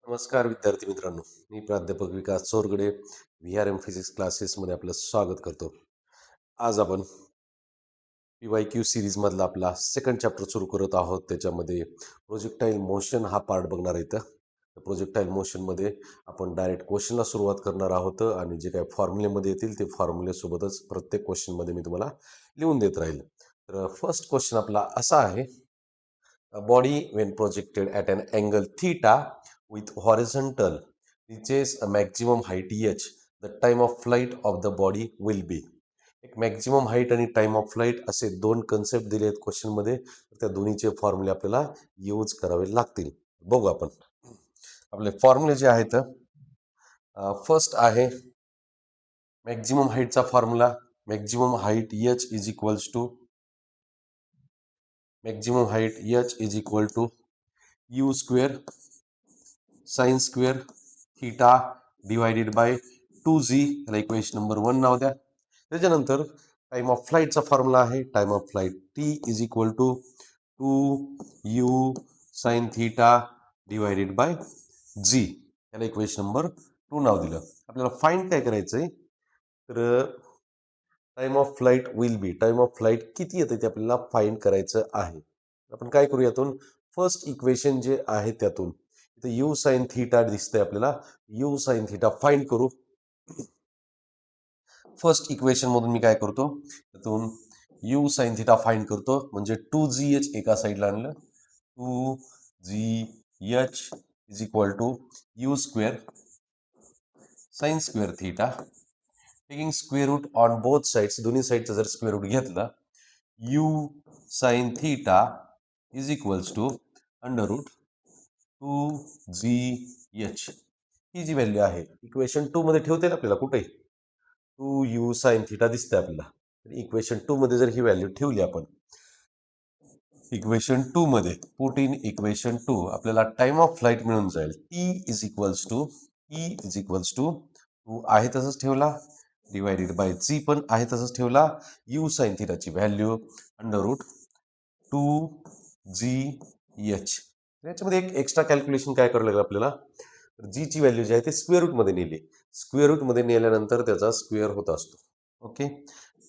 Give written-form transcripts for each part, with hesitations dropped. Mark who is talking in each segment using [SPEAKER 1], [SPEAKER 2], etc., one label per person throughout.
[SPEAKER 1] नमस्कार विद्यार्थी मित्रांनो, मी प्राध्यापक विकास चोरगडे व्ही फिजिक्स क्लासेसमध्ये आपलं स्वागत करतो. आज आपण PYQ सिरीजमधला आपला सेकंड चॅप्टर सुरू करत आहोत. त्याच्यामध्ये प्रोजेक्टाईल मोशन हा पार्ट बघणार आहे. प्रोजेक्टाईल मोशनमध्ये आपण डायरेक्ट क्वेश्चनला सुरुवात करणार आहोत आणि जे काही फॉर्म्युलेमध्ये येतील ते फॉर्म्युलेसोबतच प्रत्येक क्वेश्चनमध्ये मी तुम्हाला लिहून देत राहील. तर फर्स्ट क्वेश्चन आपला असा आहे, a body, when projected at an angle theta with horizontal, reaches a maximum height h. The time of flight of the body will be. एक मॅक्झिमम हाईट आणि टाइम ऑफ फ्लाईट असे दोन concept दिले आहेत क्वेश्चनमध्ये. त्या दोन्हीचे फॉर्म्युले आपल्याला यूज करावे लागतील. बघू आपण आपले फॉर्म्युले जे आहेत. फर्स्ट आहे मॅक्झिमम हाईटचा formula. Maximum height H is equals to maximum height H is equal to you square sine square theta divided by 2z. याला इक्वेशन नंबर 1 नाव द्या. त्याच्यानंतर टाइम ऑफ फ्लाईटचा फॉर्म्युला आहे. Time of flight T is equal to 2u sine theta divided by G. याला equation number 2 नाव दिलं. आपल्याला find काय करायचं आहे, तर time of flight will be, time of flight किती येते ते आपल्याला फाइंड करायचं आहे. आपण काय करू, यातून फर्स्ट इक्वेशन जे आहे त्यातून इथे यू साइन थीटा दिसतंय आपल्याला. यू साइन थीटा फाइंड करू. फर्स्ट इक्वेशन मधून मी काय करतो, त्यातून यू साइन थीटा फाइंड करतो. म्हणजे 2gh एका साईडला आणलं. 2gh is equal to you square sine square theta taking square root on both sides. दोन्ही साईडचा जर स्क्वेअर रूट घेतला, u sine theta is equals to under root 2gh. ही जी व्हॅल्यू आहे इक्वेशन 2 मध्ये ठेवते ना आपल्याला, कुठे 2u साइन थीटा दिसते आपल्याला. इक्वेशन 2 मध्ये जर ही व्हॅल्यू ठेवली आपण इक्वेशन 2 मध्ये, पुट इन इक्वेशन 2, आपल्याला टाइम ऑफ फ्लाईट मिळून जाईल. ई इज इक्वल्स टू 2 आहे तसंच ठेवला, डिवायडेड बाय जी पण आहे तसंच ठेवला, यू साइन थीटाची व्हॅल्यू अंडर रूट 2gh. याच्यामध्ये एक एक्स्ट्रा कॅल्क्युलेशन काय करावं लागेल आपल्याला, जी ची व्हॅल्यू जी आहे ते स्क्वेअर रूट मध्ये नेली. स्क्वेअर रूट मध्ये नेल्यानंतर त्याचा स्क्वेअर होत असतो. Okay,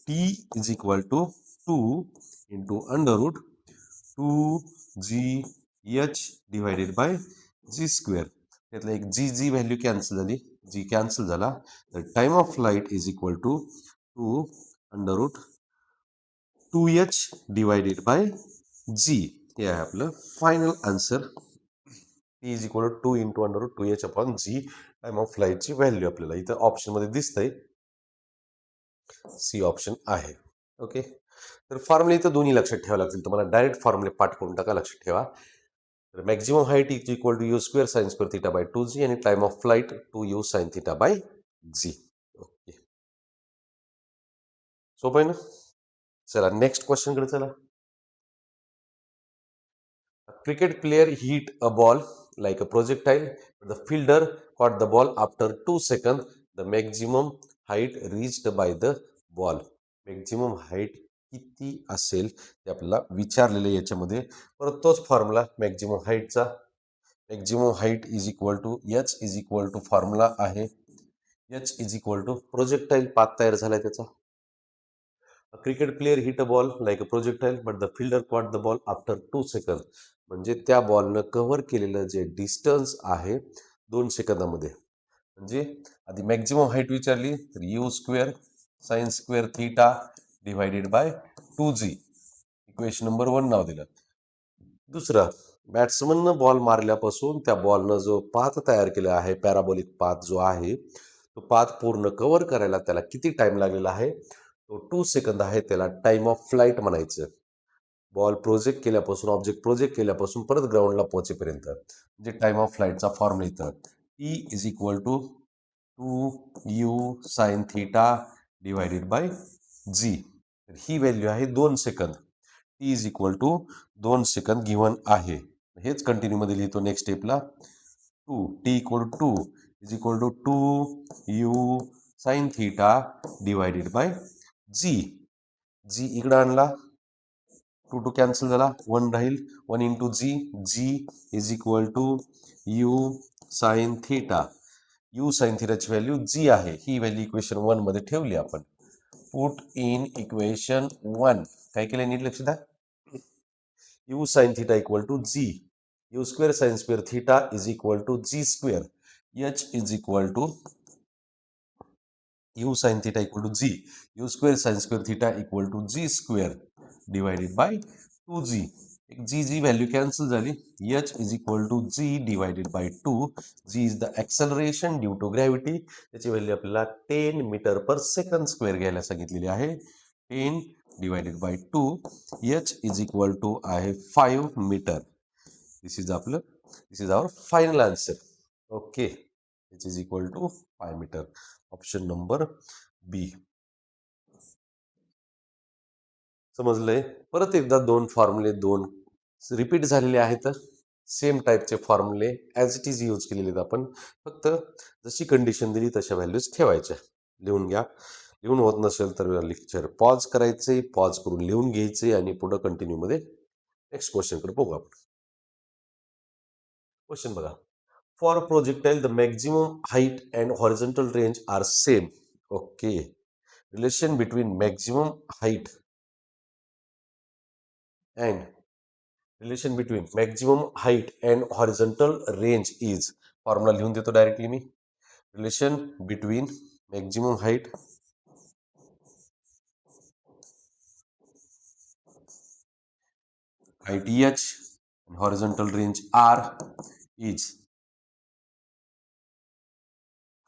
[SPEAKER 1] T is equal to 2 into under root 2gh divided by G square. त्यातलं एक जी व्हॅल्यू कॅन्सल झाली, जी कॅन्सल झाला. तर time of flight is equal to 2 under root 2h divided by G. हे आहे आपलं final answer. T is equal to 2 into under root 2h upon G, time of फ्लाईटची value आपल्याला इथं ऑप्शनमध्ये दिसतंय. सी ऑप्शन आहे. ओके, तर फॉर्म्युले इथं दोन्ही लक्षात ठेवावं लागतील तुम्हाला. डायरेक्ट फॉर्म्युले पाठ करून टाका, लक्षात ठेवा. तर maximum height is equal to you square sine square theta by 2g आणि time of flight 2u sine theta by g. Okay, सोपं आहे ना. चला नेक्स्ट क्वेश्चन कडे चला. A cricket player hit a ball like a projectile. The fielder caught the ball after 2 seconds. The maximum height reached by the ball. Maximum height किती असेल ते आपल्याला विचारलेलं आहे याच्यामध्ये. परत तोच फॉर्म्युला मॅक्झिमम हाईटचा. Maximum height is equal to H is equal to formula आहे. H is equal to projectile path तयार झालाय त्याचा. Cricket player hit a ball like a projectile but the fielder caught the ball after 2 सेकंद. म्हणजे त्या बॉलनं cover केलेलं जे distance आहे 2 सेकंदामध्ये. म्हणजे आधी मॅक्झिमम हाईट विचारली तर you square sine square theta divided by 2g. Equation number 1 नाव दिलं. दुसरं, बॅट्समननं बॉल मारल्यापासून त्या बॉलनं जो पाथ तयार केला आहे, पॅराबोलिक पाथ जो आहे, तो पाथ पूर्ण कव्हर करायला त्याला किती टाइम लागलेला आहे, तो 2 सेकंद आहे. त्याला टाइम ऑफ फ्लाईट म्हणायचं. बॉल प्रोजेक्ट केल्यापासून, ऑब्जेक्ट प्रोजेक्ट केल्यापासून परत ग्राउंडला पोहोचेपर्यंत, म्हणजे टाइम ऑफ फ्लाईटचा फॉर्म्युला येतं. T is equal to 2u sine theta divided by g. ही व्हॅल्यू आहे 2 second. T is equal to 2 second given आहे. हेच कंटिन्यू मध्ये लिहितो नेक्स्ट स्टेपला. T equal to is equal to 2u sine theta divided by g. G इकडं आणला, 2 cancel झाला, 1 राहील, 1 into G. G is equal to U sine theta. U sine थिटाची व्हॅल्यू जी आहे, ही व्हॅल्यू इक्वेशन 1 मध्ये ठेवली आपण. Put in equation 1. काय केलं नीट लक्ष द्या. U sine theta equal to G. U square sine square theta is equal to G square. H is equal to u sin theta equal to g. u square sin square theta equal to g square divided by 2g. एक जी value cancel झाली. h is equal to g divided by 2. g is the acceleration due to gravity. त्याची value आपल्याला 10 metre पर second square घ्यायला सांगितलेली आहे. 10 divided by 2. h is equal to आहे 5 metre. This is our final answer. Okay, h is equal to 5 metre. Option number B. समजलंय. परत एकदा दोन फॉर्म्युले रिपीट झालेले आहेत. सेम टाईपचे फॉर्म्युले ॲज इट इज यूज केलेले आहेत आपण. फक्त जशी कंडिशन दिली तशा व्हॅल्यूज ठेवायच्या. लिहून घ्या. लिहून होत नसेल तर लेक्चर पॉज करायचे, पॉज करून लिहून घ्यायचे आणि पुढे कंटिन्यू मध्ये नेक्स्ट क्वेश्चनकडे बघू आपण. क्वेश्चन बघा. For projectile, the maximum height and horizontal range are same. Okay. Relation between maximum height and horizontal range is, formula लिहून देतो directly me. Relation between maximum height h and horizontal range r is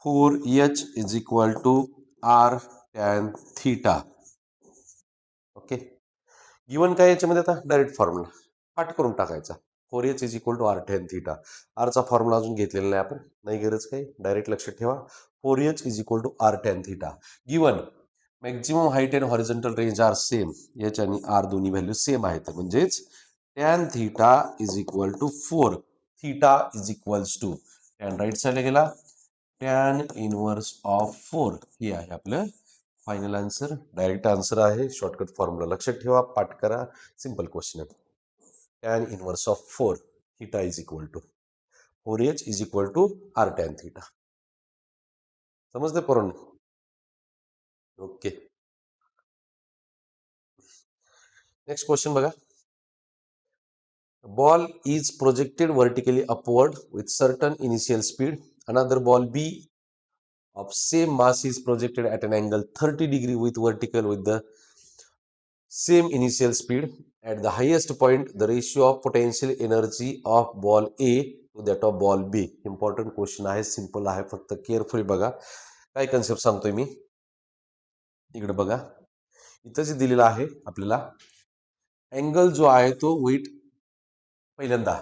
[SPEAKER 1] 4h is equal to r tan theta. Okay. Given काय याच्यामध्ये आता direct formula पाठ करून टाकायचा. 4h is equal to r tan theta. आरचा formula अजून घेतलेला नाही आपण, नाही गरज काही, डायरेक्ट लक्षात ठेवा. 4h is equal to r tan theta. Given maximum height and horizontal range are same. H आणि आर दोन्ही व्हॅल्यू सेम आहेत, म्हणजेच tan theta is equal to 4. Theta is equals to tan right साईडला गेला tan inverse of 4. हे आहे आपलं final answer. Direct answer आहे. शॉर्टकट फॉर्म्युला लक्षात ठेवा, पाठ करा. सिंपल क्वेश्चन आहे. tan inverse of 4 theta is equal to 4h is equal to r tan theta. समजते पोरांनो? ओके. नेक्स्ट क्वेश्चन बघा. Ball is projected vertically upward with certain initial speed. Another ball B of same mass is projected at an angle 30 degree with vertical with the same initial speed. At the highest point, the ratio of potential energy of ball A to that of ball B. Important question आहे, simple आहे, फक्त carefully बघा. काय concept सांगतोय मी, इकडे बघा. इथं जे दिलेलं आहे आपल्याला अँगल जो आहे तो वेट, पहिल्यांदा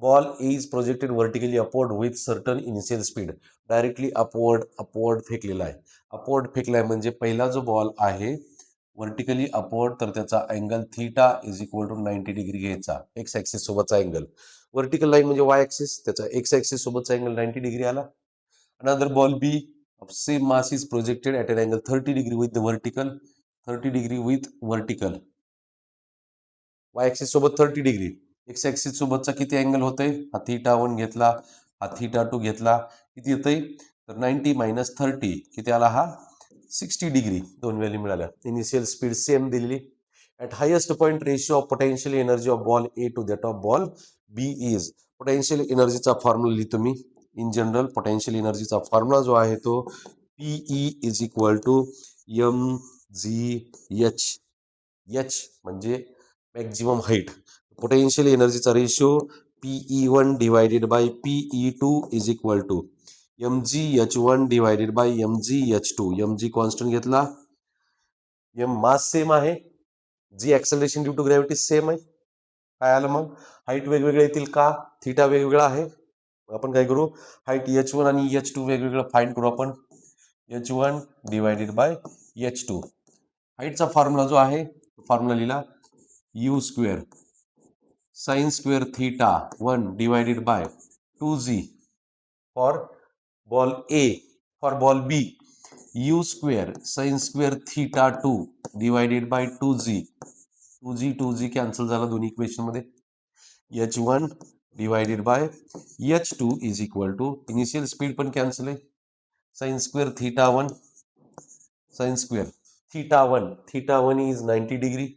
[SPEAKER 1] ball is projected vertically upward with certain initial speed. Directly upward फेकलेला आहे. अपवर्ड फेकलाय म्हणजे पहिला जो बॉल आहे व्हर्टिकली अपवर्ड, तर त्याचा angle theta is equal to 90 degree घ्यायचा. एक्स ऍक्सिस सोबतचा अँगल. व्हर्टिकल लाईन म्हणजे वाय ऍक्सिस, त्याचा एक्स ऍक्सिस सोबतचा अँगल 90 डिग्री आला. Another ball B of same mass is projected at an angle 30 degree with the vertical. 30 degree with vertical, y axis सोबत 30 degree. X axis सोबतचा किती angle होतंय, हा theta 1 घेतला, हा थीटा 2 घेतला, किती येतंय तर 90 मायनस 30 किती आला, हा 60 डिग्री. दोन व्हॅल्यू मिळाल्या. इनिशियल स्पीड सेम दिलेली. At highest point ratio of potential energy of ball A to that of ball B is. Potential एनर्जीचा फॉर्म्युला लिहितो मी. इन जनरल पोटेन्शियल एनर्जीचा फॉर्म्युला जो आहे तो PE is equal to M G H. H म्हणजे maximum height. Potential एनर्जीचा ratio PE1 divided by PE2 is equal to mgh1 divided by mgh2. mg constant घेतला, m मास सेम आहे, जी acceleration due to gravity same आहे. काय आलं मग, height वेगवेगळे येतील का, थीटा वेगवेगळा आहे. आपण काय करू, हाईट h1 आणि h2 वेगवेगळं फाइंड करू आपण. h1 divided by h2. हाईटचा formula जो आहे फॉर्म्युला लिहिला, u square sine square theta 1 divided by 2g for ball A. For ball B u square sine square theta 2 divided by 2g. 2g cancel झाला दोन्ही equation मध्ये. h1 divided by h2 is equal to initial speed पण cancel आहे sine square theta 1 sine square theta 1 is 90 degree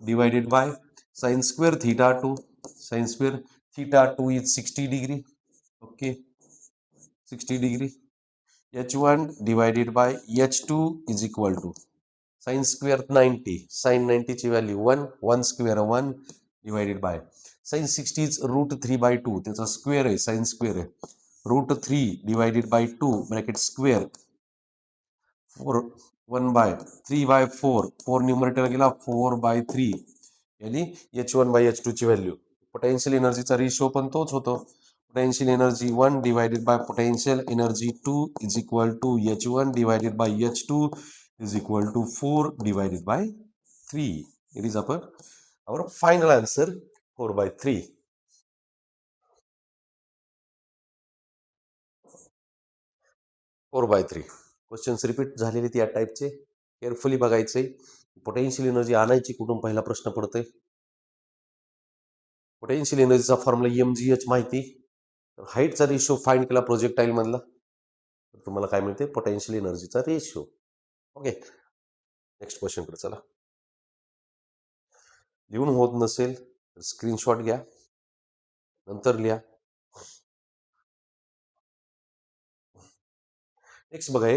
[SPEAKER 1] divided by sin square theta 2 sin square theta 2 is 60 degree. Okay, 60 degree. h1 divided by h2 is equal to sin square 90 sin 90 ची value 1 1 square 1 divided by sin 60 is root 3 by 2 त्याचा square आहे sin square आहे root 3 divided by 2 bracket square 4 1 by 3 by 4 4 numerator गेला 4 by 3 यानी h1 by h2 ची value potential एनर्जीचा ratio पण तोच होतो potential energy 1 divided by potential energy 2 is equal to h1 divided by h2 is equal to 4 divided by 3 it is our final answer 4 by 3 4 by 3 questions repeat झालेले या टाईपचे carefully बघायचे potential energy आणायची कुठून पहिला प्रश्न पडतोय पोटेन्शियल एनर्जीचा फॉर्म्युला mgh माहिती हाईटचा रेशो फाइंड केला प्रोजेक्टाईल मधला तर तुम्हाला काय मिळते पोटेन्शियल एनर्जीचा रेशो ओके नेक्स्ट क्वेश्चन कडे चला लिहून होत नसेल तर स्क्रीनशॉट घ्या नंतर लिहा नेक्स्ट बघा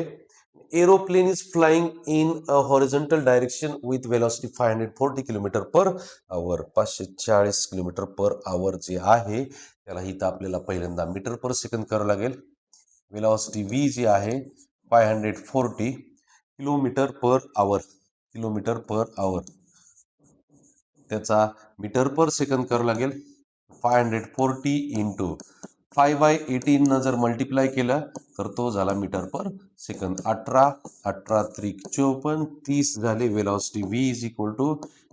[SPEAKER 1] aeroplane is flying in a horizontal direction with velocity 540 kilometre per our 540 kilometre per आवर जे आहे त्याला इथं आपल्याला पहिल्यांदा मीटर पर सेकंद करावं लागेल वेलॉसिटी v जी आहे 540 किलोमीटर पर आवर त्याचा मीटर पर सेकंद करावं लागेल 540 इंटू 5/18 न जर मल्टिप्लाय केलं तर तो झाला मीटर पर सेकंद 18 त्रिक 54 30 झाले velocity v is equal to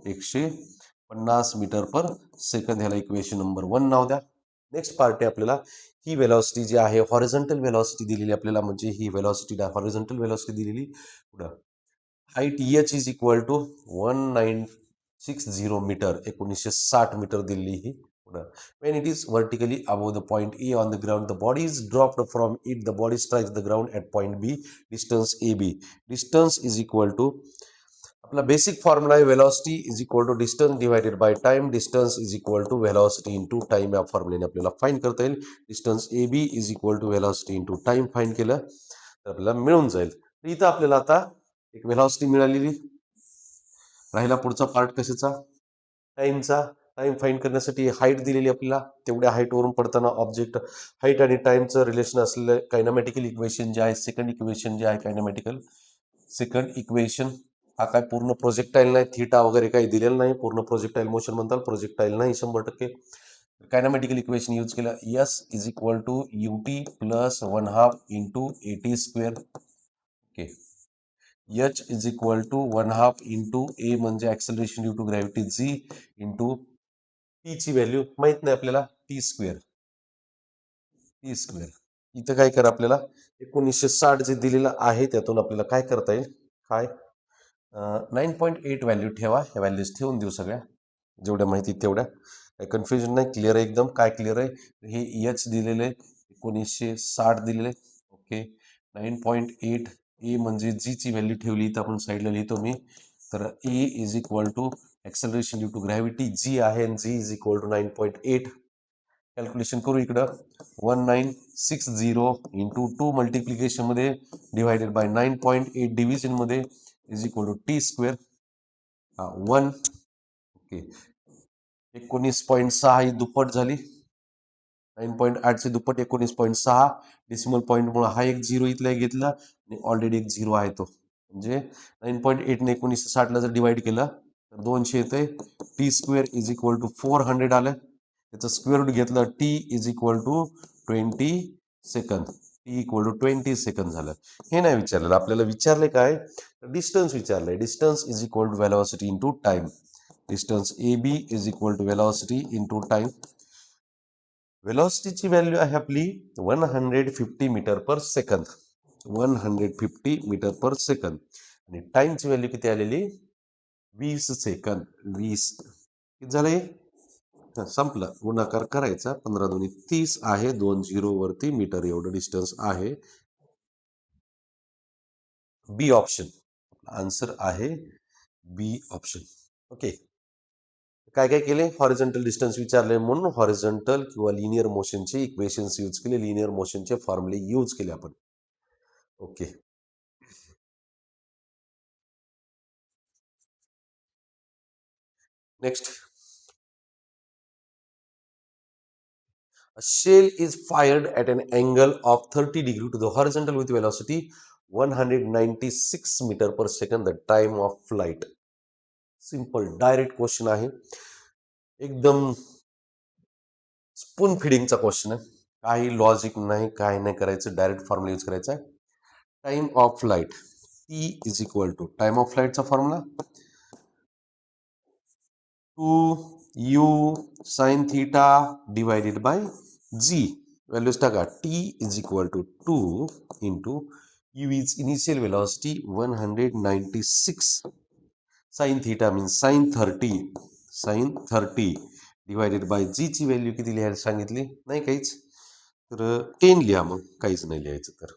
[SPEAKER 1] 150 metre per second ह्याला इक्वेशन नंबर 1 नाव द्या नेक्स्ट पार्ट आहे आपल्याला ही वेलॉसिटी जी आहे हॉरिझॉन्टल वेलॉसिटी दिलेली आपल्याला म्हणजे ही वेलॉसिटी हॉरिझॉन्टल वेलॉसिटी दिलेली पुढं height h is equal to 1960 metre 1960 metre दिलेली ही when it is vertically above the point A on the ground, the body is dropped from it. The body strikes the ground at point B. Distance AB. Distance is equal to आपला basic formula आहे velocity is equal to distance divided by time distance is equal to velocity into time या फॉर्म्युल्याने आपल्याला find करता येईल distance A B is equal to velocity into time find केलं तर आपल्याला मिळून जाईल तर इथं आपल्याला आता एक वेलॉसिटी मिळालेली राहिला पुढचा पार्ट कशाचा टाइमचा टाइम फाइंड करण्यासाठी हाईट दिलेली आपल्याला तेवढ्या हाईटवरून पडताना ऑब्जेक्ट हाईट आणि टाइमचं रिलेशन असलेलं कायनामॅटिकल इक्वेशन जे आहे सेकंड इक्वेशन जे आहे कायनामॅटिकल सेकंड इक्वेशन हा काय पूर्ण प्रोजेक्टाईल नाही थीटा वगैरे काही दिलेलं नाही पूर्ण प्रोजेक्टाईल मोशन म्हणतात प्रोजेक्टाईल नाही 100% कायनामॅटिकल इक्वेशन यूज केलं s is equal to ut plus 1/2 into a t square okay h is equal to 1/2 into a म्हणजे acceleration due to gravity g into t ची व्हॅल्यू माहित नाही आपल्याला टी स्क्वेअर इथं काय करा आपल्याला 1960 जे दिलेलं आहे त्यातून आपल्याला काय करता येईल काय 9.8 व्हॅल्यू ठेवा ह्या व्हॅल्यूज ठेवून देऊ सगळ्या जेवढ्या माहिती तेवढ्या काही कन्फ्युजन नाही क्लिअर आहे एकदम काय क्लिअर आहे हे एच दिलेले 1960 दिलेले ओके 9.8 ए म्हणजे जी ची व्हॅल्यू ठेवली तर आपण साईडला लिहितो मी तर a is equal to acceleration due to gravity g आहे g is equal to 9.8 calculation करू इकडं 1960 इंटू 2 मल्टिप्लिकेशन मध्ये डिवायडेड बाय 9.8 डिव्हिजन मध्ये is equal to T square 1 okay 19.6 ही दुप्पट झाली 9.8 ची दुप्पट 19.6 डेसिमल पॉईंट मुळे हा एक झिरो इथला घेतला आणि ऑलरेडी एक झिरो आहे तो म्हणजे 9.8 ने 1960 ला जर डिवाइड केलं तर 200 येते t square is equal to 400 आलं त्याचं स्क्वेअर रूट घेतलं t is equal to 20 second t equal to 20 second झालं हे नाही विचारलेलं आपल्याला विचारले काय डिस्टन्स विचारलंय distance is equal to velocity into time distance A B is equal to velocity into time वेलॉसिटीची व्हॅल्यू आहे आपली 150 metre per second 150 metre per second आणि टाइमची व्हॅल्यू किती आलेली 20 सेकंद 20 किती झाले संपलं. गुणाकार करायचा. 15 दुनी 30 आहे. 2 0 वरती मीटर एवढं डिस्टन्स आहे. बी ऑप्शन आन्सर आहे. बी ऑप्शन. ओके. काय काय केले? हॉरिझॉन्टल डिस्टन्स विचारले म्हणून हॉरिझॉन्टल किंवा लिनियर मोशनचे इक्वेशन्स यूज केले, लिनियर मोशनचे फॉर्म्युले यूज केले आपण. Okay. Next. A shell is fired at an angle of 30 degree to the horizontal with velocity 196 meter per second, the time of flight. Simple direct question आहे. एकदम spoon फिडिंगचा question आहे. काही logic नाही, काही नाही करायचं, डायरेक्ट फॉर्म्युला यूज करायचा आहे. Time of flight T is equal to time of फ्लाइटचा formula 2u sin theta divided by g. Values टाका. T is equal to 2 into u is initial velocity 196 sin theta means sin 30 divided by g ची value किती लिहायला सांगितली? नाही काहीच, तर 10 लिहा. मग काहीच नाही लिहायचं. तर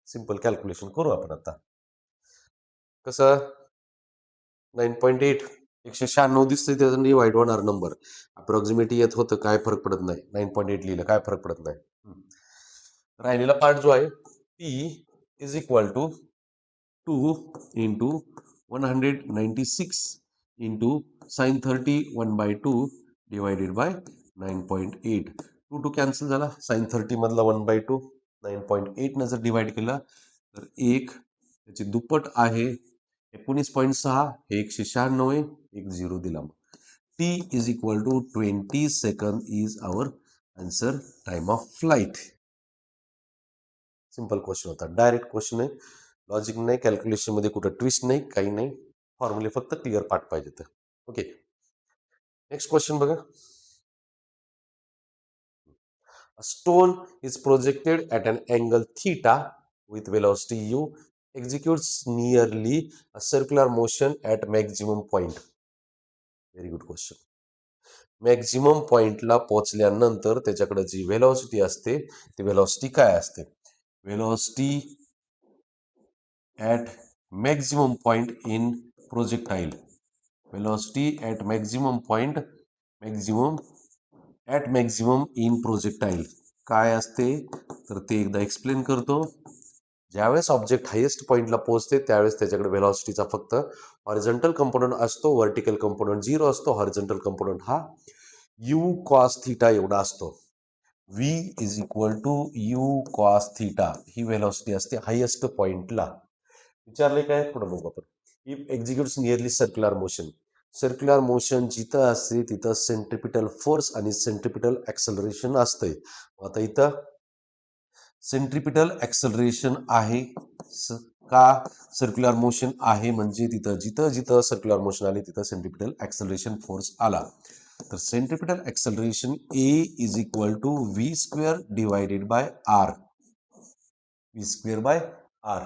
[SPEAKER 1] सिंपल कॅल्क्युलेशन करू आपण आता. कसं 9.8 196 दिसतंय, त्याचं डिवाइड होणार नंबर अप्रॉक्सिमेटली येत होतं, काय फरक पडत नाही. 9.8 लिहिलं काय फरक पडत नाही. राहिलेला पार्ट जो आहे T is equal to 2 into 196 into sine 30 1/2 divided by 9.8. 2 2 cancel झाला. साइन 30 मधला 1/2 9.8 न जर डिवाइड केला तर 1 त्याची दुप्पट आहे 19.6. हे 196 आहे. 1 0 दिला. मग T is equal to 20 second is our answer. Time of flight. Simple question होता. डायरेक्ट क्वेश्चन आहे. लॉजिक नाही, कॅल्क्युलेशन मध्ये कुठं ट्विस्ट नाही, काही नाही. फॉर्म्युले फक्त क्लिअर पाठ पाहिजे तर. ओके. नेक्स्ट क्वेश्चन बघा. A stone is projected at an angle theta with velocity u, executes nearly a circular motion at maximum point. Very good question. Maximum पॉइंटला पोहोचल्यानंतर त्याच्याकडे जी व्हेलॉसिटी असते ती व्हेलॉसिटी काय असते? Velocity at maximum point in projectile. Velocity at maximum point, maximum in projectile काय असते तर ते एकदा एक्सप्लेन करतो. ज्यावेळेस ऑब्जेक्ट हायेस्ट पॉइंटला पोहोचते त्यावेळेस त्याच्याकडे व्हेलॉसिटीचा फक्त हॉरिझॉन्टल कंपोनंट असतो, व्हर्टिकल कंपोनंट 0 असतो. हॉरिझॉन्टल कंपोनंट हा u cos थीटा एवढा असतो. v is equal to u cos theta ही व्हेलॉसिटी असते हायेस्ट पॉइंटला. विचारले काय? पुढे बघू आपण. If executes nearly circular motion. Circular motion जिथं असते तिथं सेंट्रिपिटल फोर्स आणि सेंट्रिपिटल ऍक्सलरेशन असते. आता इथं सेंट्रिपिटल ऍक्सलरेशन आहे का? सर्क्युलर मोशन आहे म्हणजे तिथं जिथं जिथं सर्क्युलर मोशन आले तिथं सेंट्रिपिटल ऍक्सलरेशन फोर्स आला. तर centripetal acceleration A is equal to V square divided by R. V square by R.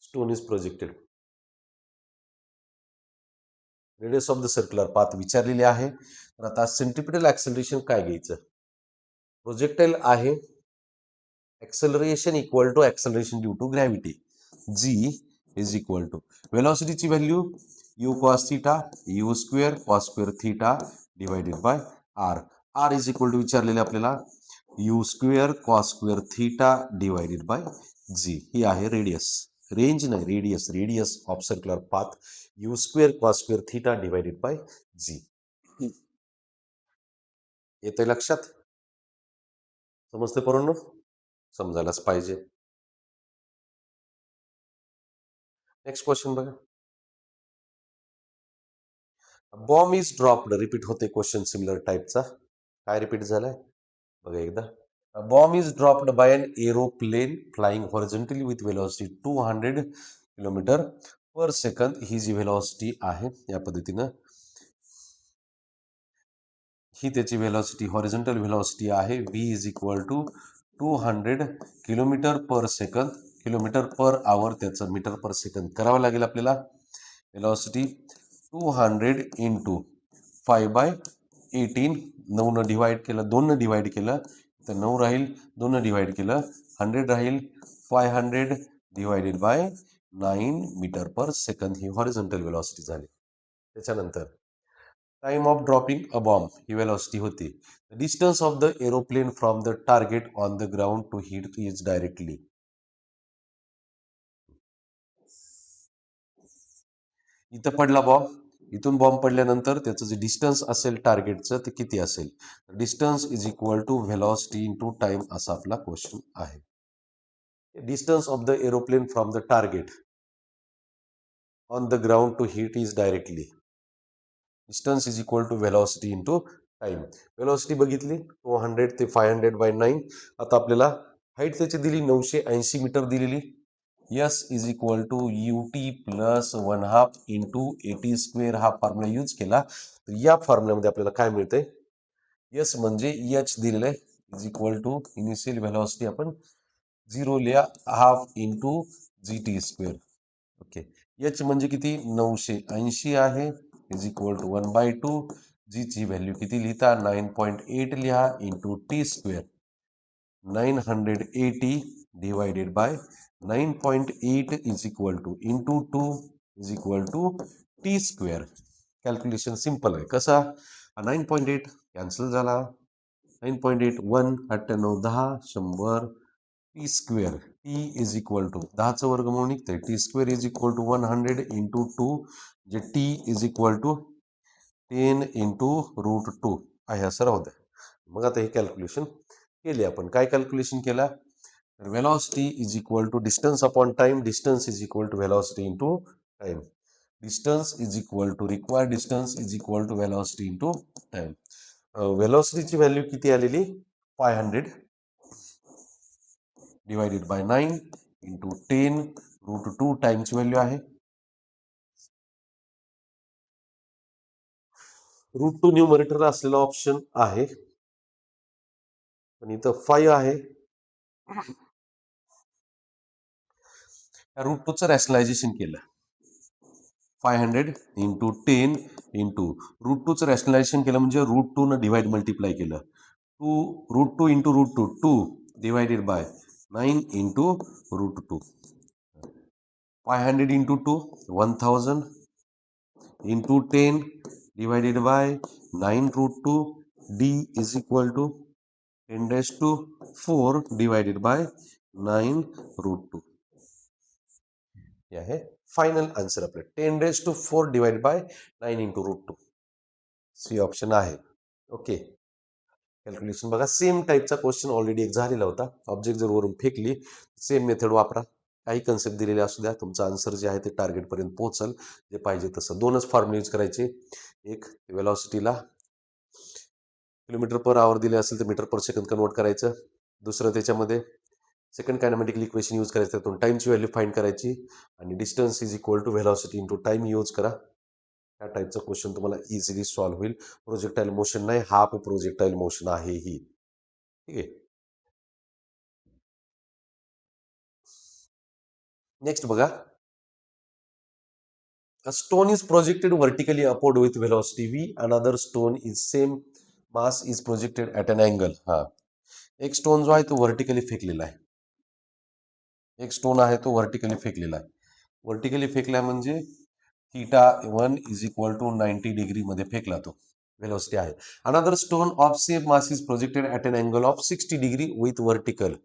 [SPEAKER 1] Stone is projected. Radius of the circular path विचारलेले आहे. तर आता सेंट्रिपिटल ऍक्सलरेशन काय घ्यायचं? प्रोजेक्टाइल आहे. Acceleration equal to acceleration due to gravity. G is equal to व्हेलॉसिटीची value u cos theta u square cos square theta divided by r. R is equal to विचारलेले आपल्याला u square cos square theta divided by g. ही आहे radius. Range नाही, radius. Radius of circular path u square cos square theta divided by g. येते लक्षात? समजते पोरांनो? समजायलाच पाहिजे. नेक्स्ट क्वेश्चन बघा. Bomb is dropped. रिपीट होते क्वेश्चन सिमिलर टाईपचा. काय रिपीट झालाय बघा एकदा. A bomb is dropped by an aeroplane flying horizontally with velocity 200 kilometre per second. ही जी व्हेलॉसिटी आहे या पद्धतीनं ही त्याची व्हेलॉसिटी हॉरिझॉन्टल व्हेलॉसिटी आहे. v is equal to 200 kilometre per second. Kilometre per hour त्याचं मीटर पर सेकंद करावं लागेल आपल्याला. व्हेलॉसिटी 200 इंटू 5/18, 9 डिवाइड केलं, 2 डिवाइड केलं तर 9 राहील, 2 डिवाइड केलं 100 राहील, 500 divided by 9 metre per second ही हॉरिझॉन्टल वेलॉसिटी झाली. त्याच्यानंतर time of dropping a bomb ही वेलॉसिटी होती. Distance of the aeroplane from the target on the ground to hit is directly. इथं पडला बॉम्ब, इथून बॉम्ब पडल्यानंतर त्याचं जे डिस्टन्स असेल टार्गेटचं ते किती असेल? Distance is equal to velocity into time असा आपला क्वेश्चन आहे. Distance of the aeroplane from the target on the ground to hit is directly. Distance is equal to velocity into time. Velocity बघितली 200 ते 500/9. आता आपल्याला हाईट त्याची दिली 980 metre दिलेली. S is equal to UT plus 1/2 into AT square हा formula use केला तर या फॉर्म्युल्यामध्ये आपल्याला काय मिळतंय? यस म्हणजे H दिलेलं आहे is equal to initial velocity आपण 0 लिहा 1/2 into GT square. Okay. H म्हणजे किती? 980 आहे इज इक्वल टू 1/2. जी ची व्हॅल्यू किती लिहिता? 9.8 लिहा into T square. 980 divided by 9.8 is equal to into 2 is equal to T square. Calculation simple आहे. कसा? 9.8 कॅन्सल झाला. 9.8 1 98 10 100 t square. T is equal to 10चं वर्गमूळ निघतंय. T square is equal to 100 into 2 जे t is equal to 10 into √2 आहे असं राहू द्या. मग आता हे कॅल्क्युलेशन केले आपण. काय कॅल्क्युलेशन केला? Velocity is equal to distance upon time. Distance is equal to velocity into time. Distance is equal to required distance is equal to velocity into time. व्हेलॉसिटीची व्हॅल्यू किती आलेली? 500 डिवायडेड बाय 9 इंटू 10 √2 टाइमची value आहे. √2 numerator असलेला option आहे पण इथं 5 आहे. √2चं रॅशनलायझेशन केलं. 500 इंटू 10 इंटू √2चं रॅशनलायझेशन केलं म्हणजे √2 न डिवाइड मल्टिप्लाय केलं. √2 into √2 2 divided by 9 into √2. 500 into 2 1000 into 10 divided by 9 √2 d is equal to 10⁻⁴ divided by 9 √2. हे आहे फायनल आन्सर आपलं. 10⁻⁴ divide by 9 into √2. C option आहे. ओके. कॅल्क्युलेशन बघा. सेम टाईपचा क्वेश्चन ऑलरेडी एक झालेला होता. ऑब्जेक्ट जर वरून फेकली सेम मेथड वापरा. काही कन्सेप्ट दिलेले असू द्या. तुमचं आन्सर जे आहे ते टार्गेटपर्यंत पोहोचल. जे पाहिजे तसं 2च फॉर्म्युला यूज करायचे. एक वेलॉसिटीला किलोमीटर पर आवर दिले असेल तर मीटर पर सेकंद कन्वर्ट करायचं. दुसरं त्याच्यामध्ये सेकंड कायनेमॅटिकल इक्वेशन यूज करायचं. त्यातून टाईमची व्हॅल्यू फाइंड करायची आणि distance is equal to velocity into time use करा. त्या टाईपचा क्वेश्चन तुम्हाला इझिली सॉल्व्ह होईल. प्रोजेक्टाईल मोशन नाही, हाफ प्रोजेक्टाईल मोशन आहे ही. ठीक आहे. नेक्स्ट बघा. A stone is projected vertically upward with velocity v. Another stone is same mass is projected at an angle. हा एक स्टोन जो आहे तो व्हर्टिकली फेकलेला आहे. एक स्टोन आहे तो व्हर्टिकली फेकलेला आहे. व्हर्टिकली फेकला म्हणजे θ1 इज इक्वल टू 90 डिग्री मध्ये फेकला तो. वेलोसिटी आहे. Another stone of same mass is projected at an angle of 60 degree with vertical.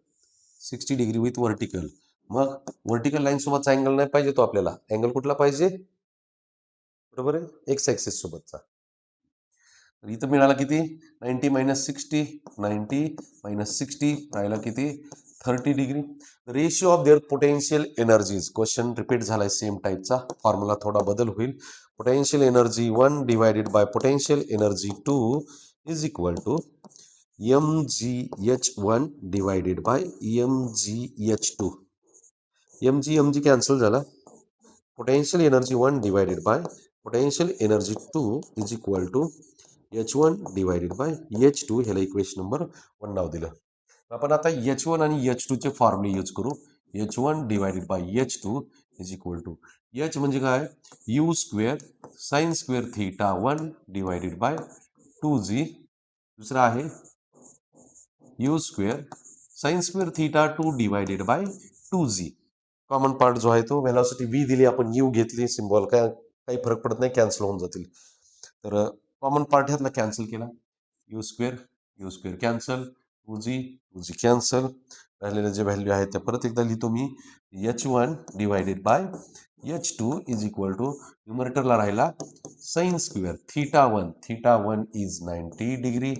[SPEAKER 1] 60 degree with vertical. मग व्हर्टिकल लाईन सोबतचा अँगल नाही पाहिजे तो आपल्याला. अँगल कुठला पाहिजे? बरोबर आहे, एक्स ॲक्सिस सोबतचा. इथं मिळाला किती? 90 - 60. 90 - 60 राहिला किती? 30 degree. Ratio of their potential energies. Question repeat झालाय सेम टाईपचा. फॉर्म्युला थोडा बदल होईल. Potential energy 1 divided by potential energy 2 is equal to mgh1 divided by mgh2. mg cancel झाला. Potential energy 1 divided by potential energy 2 is equal to h1 divided by h2. ह्याला equation number 1 नाव दिलं. आपण आता h1 आणि h2 चे फॉर्म्युले use करू. h1 divided by h2 is equal to H म्हणजे काय, U square sine square theta 1 divided by 2g. दुसरा आहे U square sine square theta 2 divided by 2g. Common part जो आहे तो व्हेलॉसिटी व्ही दिली, आपण यू घेतली सिम्बॉल, काय काही फरक पडत नाही, कॅन्सल होऊन जातील. तर कॉमन पार्ट ह्यातला कॅन्सल केला, u square cancel, 2g cancel, राहिलेले जे व्हॅल्यू आहेत त्या परत एकदा लिहितो मी. h1 divided by h2 is equal to, न्यूमरेटरला राहिला sine square theta 1 is 90 degree,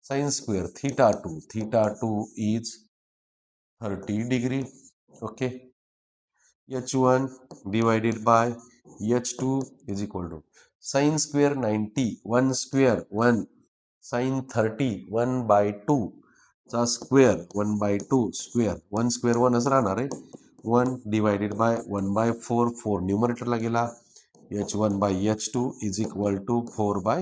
[SPEAKER 1] sine square theta 2 is 30 degree. Okay, h1 divided by h2 is equal to sin square 90 1 square 1 sin 30 1 by 2 चा square 1 by 2 square 1 square 1 राहणार आहे, 1 divided bye 1 by 4 4 न्यूमरेटरला गेला, h1 by h2 is equal to 4 by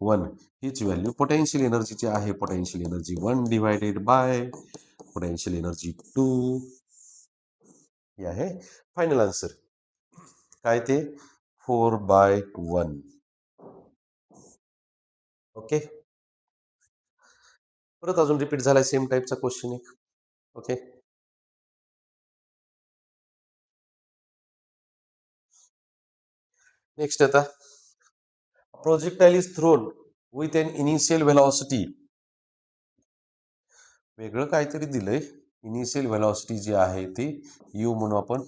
[SPEAKER 1] 1. हीच value potential एनर्जीची आहे, potential energy 1 divided by potential energy 2. हे आहे final answer. काय ते 4/1. ओके, परत अजून रिपीट झालाय सेम टाईपचा क्वेश्चन एक. ओके, नेक्स्ट आता, projectile is throne with an initial velocity. वेगळं काहीतरी दिलंय, इनिशियल व्हेलॉसिटी जी आहे ती यू म्हणू आपण.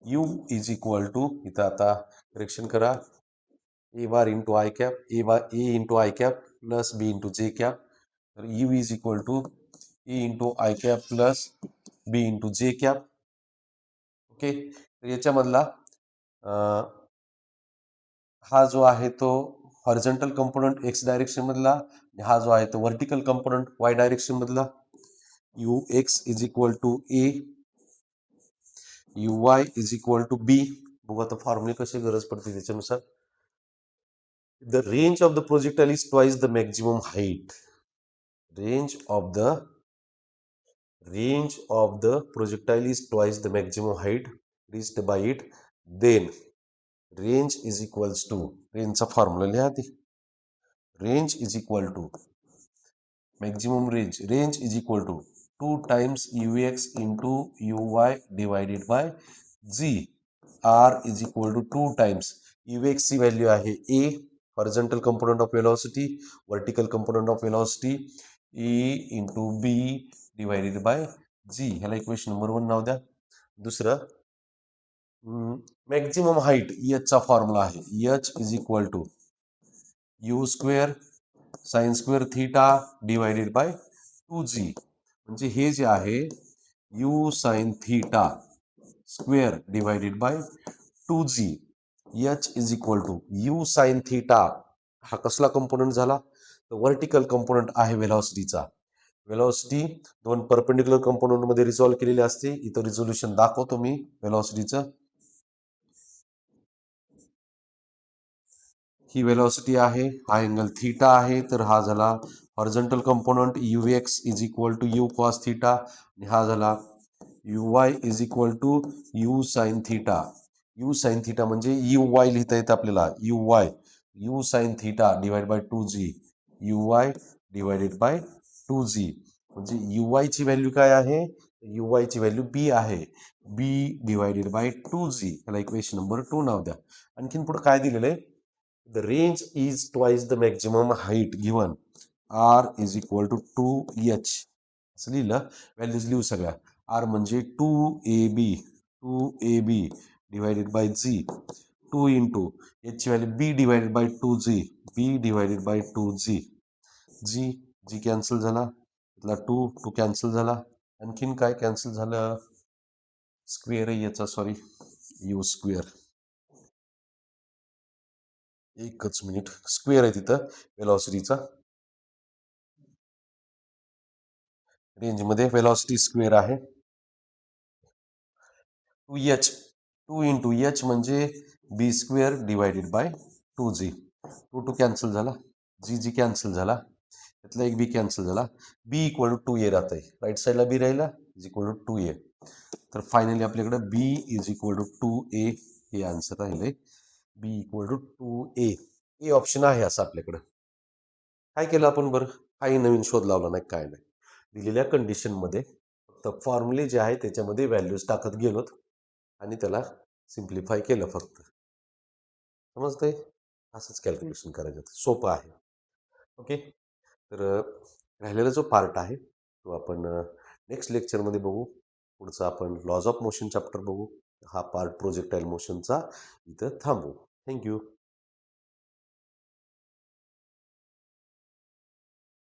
[SPEAKER 1] यू इज इक्वल टू, इथं आता करेक्शन करा, a bar into i cap, a into i cap plus b into j cap. तर u is equal to a into i cap plus b into j cap. Okay, तर याच्यामधला हा जो आहे तो हॉरिझॉन्टल कंपोनंट एक्स डायरेक्शन मधला, हा जो आहे तो व्हर्टिकल कंपोनंट वाय डायरेक्शन मधला. U x is equal to a, u Y is equal to b. बघू आता फॉर्म्युले कशी गरज पडते त्याच्यानुसार. The range of the projectile is twice the maximum height. Range of the projectile is twice the maximum height reached by it. Then range is equals to, रेंजचा formula लिहा आधी. Range is equal to maximum range is equal to 2 times ux into uy divided by g. r is equal to 2 times ux ची value आहे a, horizontal component of velocity, vertical component of velocity, e into b divided by g. ह्याला equation number 1 नाव द्या. दुसरं maximum height चा formula आहे H is equal to you square sine square theta divided by 2g. म्हणजे हे जे आहे U sine theta square divided by 2g. H is equal to U sine theta, हा कसला कंपोनंट झाला, तर व्हर्टिकल कंपोनंट आहे वेलॉसिटीचा. वेलॉसिटी दोन परपेंडिक्युलर कंपोनंट मध्ये रिझॉल्व्ह केलेली असते. इथं रिझोल्युशन दाखवतो मी वेलॉसिटीचं. ही वेलॉसिटी आहे, हा अँगल थीटा आहे, तर हा झाला horizontal component U x is equal to U cos theta, आणि हा झाला U Y is equal to U sine theta. U sine theta म्हणजे यू वाय लिहिता येतं आपल्याला, U sine theta divide by 2g, U Y divided by 2g. म्हणजे U Y ची value काय आहे, यू वाय ची व्हॅल्यू बी आहे, बी डिवायडेड बाय 2g. याला इक्वेशन नंबर 2 नाव द्या. आणखीन पुढे काय दिलेलं आहे, the range is twice the maximum height given, r is equal to 2h. असं लिहिलं, व्हॅल्यूज लिहू सगळ्या. r म्हणजे 2ab divided by g, 2 into h value b divided by 2g, b divided by 2g. g cancel झाला, इथला 2 cancel झाला. आणखीन काय कॅन्सल झालं, स्क्वेअर आहे याचा, सॉरी, यू स्क्वेअर, एकच मिनिट, स्क्वेअर आहे तिथं वेलॉसिटीचा, रेंज मध्ये वेलॉसिटी स्क्वेअर आहे 2h, 2 इंटू एच म्हणजे b square divided by 2g. 2 cancel झाला, जी कॅन्सल झाला, त्यातला एक बी कॅन्सल झाला, बी इक्वल टू 2a राहत आहे, राईट साईडला बी राहिला इज इक्वल टू 2a. तर फायनली आपल्याकडे बी इज इक्वल टू 2a हे आन्सर राहिले b equal to 2A. A option आहे असं आपल्याकडं. काय केलं आपण बरं? काही नवीन शोध लावला नाही, काय नाही. दिलेल्या कंडिशनमध्ये फक्त फॉर्म्युले जे आहे त्याच्यामध्ये व्हॅल्यूज टाकत गेलोत आणि त्याला सिम्प्लिफाय केलं फक्त. समजतंय? असंच कॅल्क्युलेशन करायचं, सोपं आहे. ओके. तर राहिलेला जो पार्ट आहे तो आपण नेक्स्ट लेक्चरमध्ये बघू. पुढचा आपण लॉज ऑफ मोशन चॅप्टर बघू. हा पार्ट प्रोजेक्टाईल मोशनचा इथं थांबवू. थँक्यू.